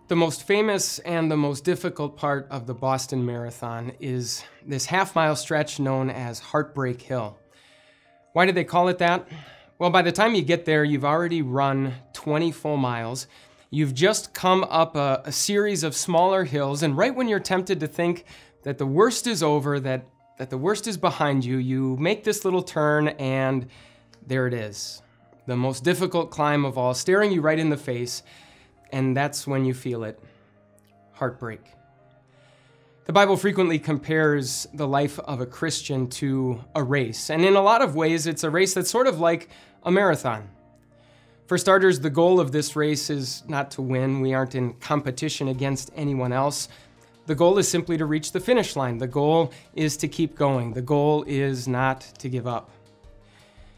The most famous and the most difficult part of the Boston Marathon is this half-mile stretch known as Heartbreak Hill. Why did they call it that? Well, by the time you get there, you've already run 20 full miles. You've just come up a series of smaller hills, and right when you're tempted to think that the worst is over, that the worst is behind you, you make this little turn, and there it is. The most difficult climb of all, staring you right in the face. And that's when you feel it, heartbreak. The Bible frequently compares the life of a Christian to a race, and in a lot of ways, it's a race that's sort of like a marathon. For starters, the goal of this race is not to win. We aren't in competition against anyone else. The goal is simply to reach the finish line. The goal is to keep going. The goal is not to give up.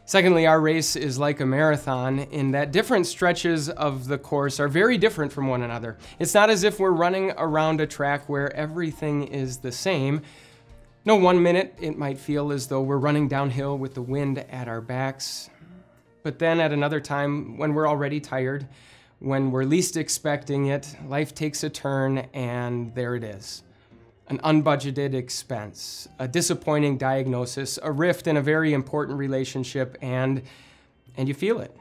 Secondly, our race is like a marathon in that different stretches of the course are very different from one another. It's not as if we're running around a track where everything is the same. No, 1 minute it might feel as though we're running downhill with the wind at our backs. But then at another time, when we're already tired, when we're least expecting it, life takes a turn and there it is. An unbudgeted expense, a disappointing diagnosis, a rift in a very important relationship, and you feel it.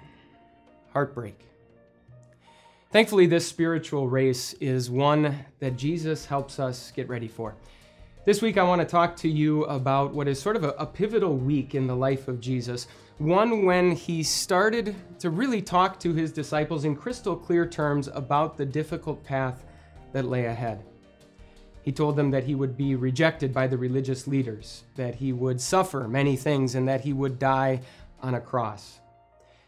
Heartbreak. Thankfully, this spiritual race is one that Jesus helps us get ready for. This week, I want to talk to you about what is sort of a pivotal week in the life of Jesus, one when he started to really talk to his disciples in crystal clear terms about the difficult path that lay ahead. He told them that he would be rejected by the religious leaders, that he would suffer many things, and that he would die on a cross.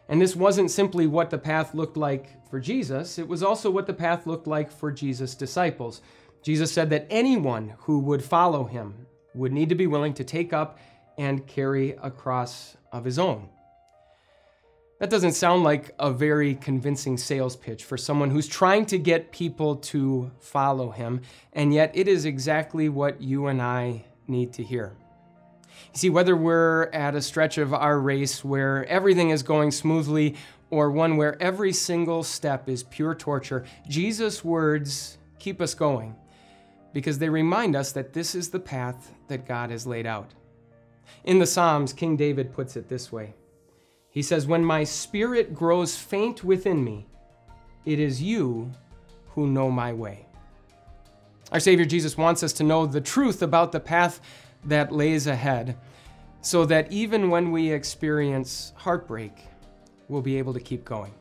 And this wasn't simply what the path looked like for Jesus, it was also what the path looked like for Jesus' disciples. Jesus said that anyone who would follow him would need to be willing to take up and carry a cross of his own. That doesn't sound like a very convincing sales pitch for someone who's trying to get people to follow him, and yet it is exactly what you and I need to hear. You see, whether we're at a stretch of our race where everything is going smoothly or one where every single step is pure torture, Jesus' words keep us going because they remind us that this is the path that God has laid out. In the Psalms, King David puts it this way. He says, "When my spirit grows faint within me, it is you who know my way." Our Savior Jesus wants us to know the truth about the path that lays ahead, so that even when we experience heartbreak, we'll be able to keep going.